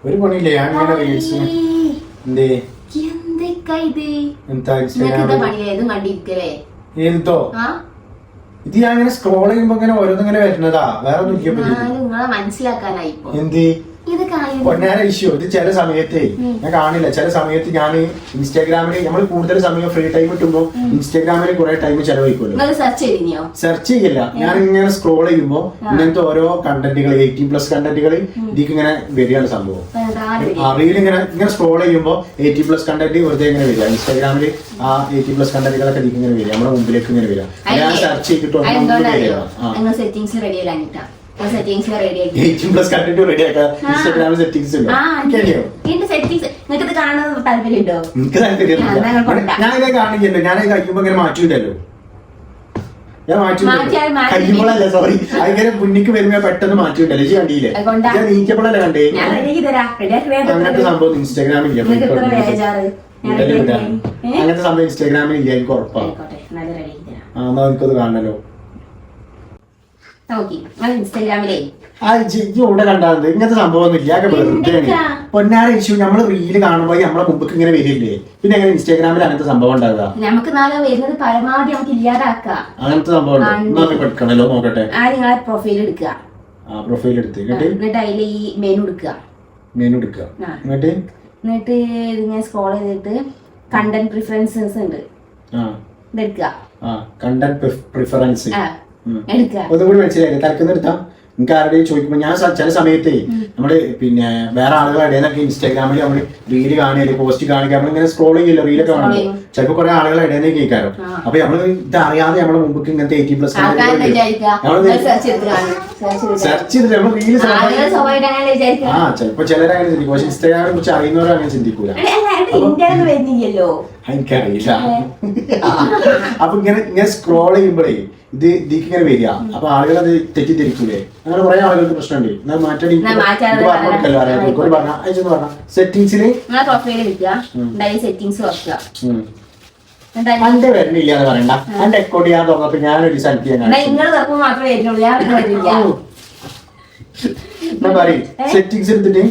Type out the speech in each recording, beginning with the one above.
ഒരു പണിയില്ലേ ഞാൻ റീൽസ് ഏതോ ഇത് ഞാൻ ഇങ്ങനെ സ്ക്രോൾ ചെയ്യുമ്പോ ഇങ്ങനെ ഓരോന്നിങ്ങനെ വരുന്നതാ വേറെ നിങ്ങളെ മനസ്സിലാക്കാനായി എന്ത് പൊന്നാര ഇഷ്യൂ ഇത് ചില സമയത്ത് ഞാൻ കാണില്ല. ചില സമയത്ത് ഞാൻ ഇൻസ്റ്റാഗ്രാമിൽ നമ്മൾ കൂടുതൽ സമയം ഫ്രീ ടൈം കിട്ടുമ്പോ ഇൻസ്റ്റാഗ്രാമിൽ കുറെ ടൈം ചെലവഴിക്കുമല്ലോ. സെർച്ച് ചെയ്യില്ല, ഞാൻ ഇങ്ങനെ സ്ക്രോൾ ചെയ്യുമ്പോ ഇങ്ങനത്തെ ഓരോ കണ്ടന്റുകൾ 18+ കണ്ടന്റുകൾ ഇതിക്ക് ഇങ്ങനെ വരികയാണ് സംഭവം. റീൽ ഇങ്ങനെ സ്ക്രോൾ ചെയ്യുമ്പോ 18+ കണ്ടന്റ് വെറുതെ ഇങ്ങനെ വരിക. ഇൻസ്റ്റാഗ്രാമിൽ ആ 18+ കണ്ടന്റുകളൊക്കെ ഇതിക്ക് ഇങ്ങനെ വരിക, നമ്മുടെ മുമ്പിലേക്ക് ഇങ്ങനെ വരിക. ഞാൻ സെർച്ച് ചെയ്തിട്ട് ഞാനിത് കാണിക്കല്ലോ, ഞാനത് കഴിക്കുമ്പോ ഇങ്ങനെ മാറ്റിയിട്ടല്ലോ. ഞാൻ മാറ്റില്ല, സോറി. അതിങ്ങനെ മുന്നിക്ക് വരുമ്പോ പെട്ടെന്ന് മാറ്റിയിട്ടല്ലോ. ഈ കണ്ടില്ലേ ഞാൻ നീക്കപ്പോഴല്ലേ കണ്ടേ. അങ്ങനത്തെ സംഭവം ഇൻസ്റ്റാഗ്രാമിൽ ഇല്ല, അങ്ങനത്തെ സംഭവം ഇൻസ്റ്റാഗ്രാമിൽ ഇല്ല, എനിക്ക് ഉറപ്പാണ്. എന്നാ എനിക്കത് കാണണല്ലോ. ഇവിടെ കണ്ടാൽ ഇങ്ങനത്തെ സംഭവം ഇല്ല. പൊന്നാര ഇഷ്യൂ നമ്മള് റീല് കാണുമ്പോ നമ്മളെ മുമ്പ് ഇങ്ങനെ വരില്ലേ, പിന്നെ എങ്ങനെ ഇൻസ്റ്റാഗ്രാമിൽ അങ്ങനത്തെ സംഭവം ഉണ്ടാകുക? നമുക്ക് പരമാവധി നമുക്ക് ഇല്ലാതാക്കാം. അങ്ങനത്തെ സംഭവം എടുക്കണല്ലോ, നോക്കട്ടെ. പ്രൊഫൈൽ എടുക്കുക, പ്രൊഫൈൽ എടുത്ത് എന്നിട്ട് അതിൽ ഈ മെനു എടുക്കുക, എന്നിട്ട് ഇതിങ്ങനെ സ്ക്രോൾ ചെയ്തിട്ട് കണ്ടന്റ് പ്രിഫറൻസസ് ഉണ്ട്, ഇതെടുക്കുക. കണ്ടന്റ് പ്രിഫറൻസ് എടുക്കുക. ഒന്നുകൂടി മനസ്സിലായില്ലേ? തലക്കുന്ന എടുത്താ എനിക്ക് ആരുടെയും ചോദിക്കുമ്പോ ഞാൻ ചില സമയത്ത് നമ്മള് പിന്നെ വേറെ ആളുകളുടെ ഇടയിലൊക്കെ ഇൻസ്റ്റാഗ്രാമിൽ നമ്മള് റീല് കാണിയാല് പോസ്റ്റ് കാണിക്കുക, നമ്മളിങ്ങനെ സ്ക്രോൾ ചെയ്യല്ലോ റീലൊക്കെ കാണുമ്പോ ചിലപ്പോ കുറെ ആളുകളുടെ ഇടയിൽ കേൾക്കാറോ. അപ്പൊ നമ്മള് ഇത് അറിയാതെ നമ്മളെ മുമ്പ് ഇങ്ങനത്തെ 18+ സെർച്ച് ചെയ്തിട്ട് നമ്മൾ റീല് ചിലപ്പോ ചിലരങ്ങനെ ചിന്തിക്കും. പക്ഷെ ഇൻസ്റ്റാഗ്രാമിനെ കുറിച്ച് അറിയുന്നവരും അങ്ങനെ ചിന്തിക്കൂല. എനിക്കറിയില്ല. അപ്പൊ ഇങ്ങനെ സ്ക്രോൾ ചെയ്യുമ്പോഴേ ഇത് ഇതിക്ക് ഇങ്ങനെ വരിക. അപ്പൊ ആളുകൾ അത് തെറ്റിദ്ധരിക്കൂലേ? അങ്ങനെ കുറെ ആളുകൾക്ക് പ്രശ്നമുണ്ട്. സെറ്റിംഗ്സില് എന്റെ വരുന്നില്ല എന്ന് പറയണ്ട. എന്റെ അക്കൗണ്ട് ചെയ്യാൻ തുറന്നപ്പോ ഞാനൊരു സെലക്ട് ചെയ്യാൻ സെറ്റിംഗ്സ് എടുത്തിട്ട്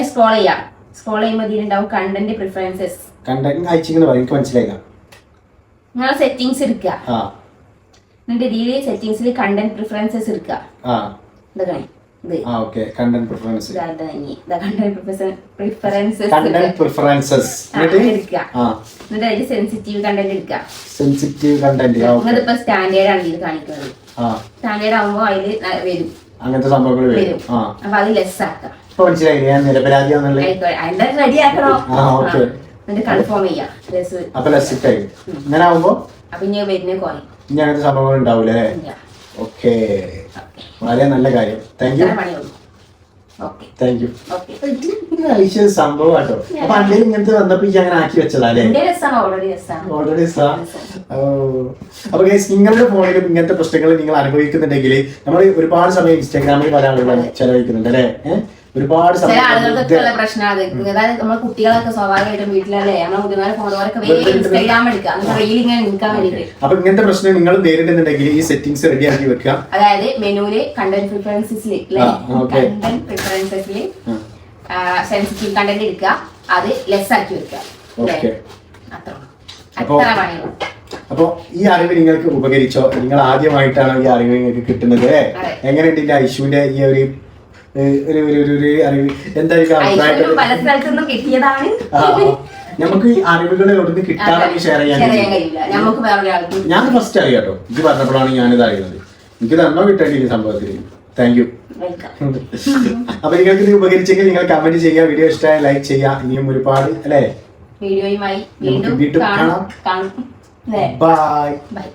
സ്ക്രോൾ ചെയ്യുമ്പോൾ കണ്ടന്റ് പ്രിഫറൻസസ്. കണ്ടന്റ് അയച്ചിങ്ങനെ പറയും, എനിക്ക് മനസ്സിലായില്ല. സെറ്റിംഗ്സ് എടുക്കുക, എന്നിട്ട് ഇതില് സെറ്റിംഗ്സിൽ കണ്ടന്റ് പ്രിഫറൻസസ് എടുക്കുക. സെൻസിറ്റീവ് കണ്ടന്റ് എടുക്കുക. സ്റ്റാൻഡേർഡ് ആണ് ഇത് കാണിക്കുന്നത്. സ്റ്റാൻഡേർഡ് ആവുമ്പോ അതില് വരും അങ്ങനത്തെ സംഭവങ്ങൾ വരും. അപ്പൊ അത് ലെസ് ആക്കാം. റെഡി ആക്കണോ? എന്നിട്ട് കൺഫേം ചെയ്യാം. അപ്പൊ ഇനി വരുന്ന കുറയും. ഇനി അങ്ങനത്തെ സംഭവങ്ങൾ ഉണ്ടാവൂലേ? ഓക്കെ, വളരെ നല്ല കാര്യം. Thank you. സംഭവം കേട്ടോ. അപ്പൊ അല്ലേ ഇങ്ങനത്തെ വന്നപ്പോ അങ്ങനെ ആക്കി വെച്ചതല്ലേ? ഓൾറെഡി. അപ്പൊ നിങ്ങളുടെ ഫോണിലും ഇങ്ങനത്തെ പ്രശ്നങ്ങൾ നിങ്ങൾ അനുഭവിക്കുന്നുണ്ടെങ്കിൽ നമ്മൾ ഒരുപാട് സമയം ഇൻസ്റ്റാഗ്രാമിൽ പല ആളുകൾ ചെലവഴിക്കുന്നുണ്ട് അല്ലേ? ഒരുപാട് പ്രശ്നമാണ്. അതായത് നമ്മൾ കുട്ടികളൊക്കെ സ്വാഭാവികമായിട്ടും വീട്ടിലല്ലേ അപ്പൊ ഇങ്ങനത്തെ പ്രശ്നം നിങ്ങൾ നേരിടുന്നുണ്ടെങ്കിൽ ഈ സെറ്റിംഗ്സ് റെഡി ആക്കി വെക്കുക. അതായത് മെനുവില് കണ്ടന്റ് പ്രിഫറൻസസിൽ സെൻസിറ്റീവ് കണ്ടന്റ് എടുക്കുക, അത് ലെസ് ആക്കി വെക്കുക. അപ്പൊ ഈ അറിവ് നിങ്ങൾക്ക് ഉപകരിച്ചോ? നിങ്ങൾ ആദ്യമായിട്ടാണോ ഈ അറിവ് നിങ്ങൾക്ക് കിട്ടുന്നത്? എങ്ങനെയുണ്ട് ഇതിന്റെ ഐശുവിന്റെ ഈ ഒരു അറിവ് എന്തായിരിക്കും അഭിപ്രായം? നമുക്ക് ഈ അറിവുകൾ എവിടുന്ന് കിട്ടാതെ ഷെയർ ചെയ്യാൻ ഞാൻ ഫസ്റ്റ് അറിയാട്ടോ. ഇത് പറഞ്ഞപ്പോഴാണ് ഞാനിത് അറിയുന്നത്. എനിക്ക് നന്മ കിട്ടേണ്ടി സംഭവത്തിൽ. Thank you. അപ്പൊ നിങ്ങൾക്ക് ഇത് ഉപകരിച്ചെങ്കിൽ നിങ്ങൾ കമന്റ് ചെയ്യുക, വീഡിയോ ഇഷ്ടമായ ലൈക്ക് ചെയ്യുക. ഇനിയും ഒരുപാട് അല്ലേ വീഡിയോയുമായി വീണ്ടും കാണാം. ബൈ.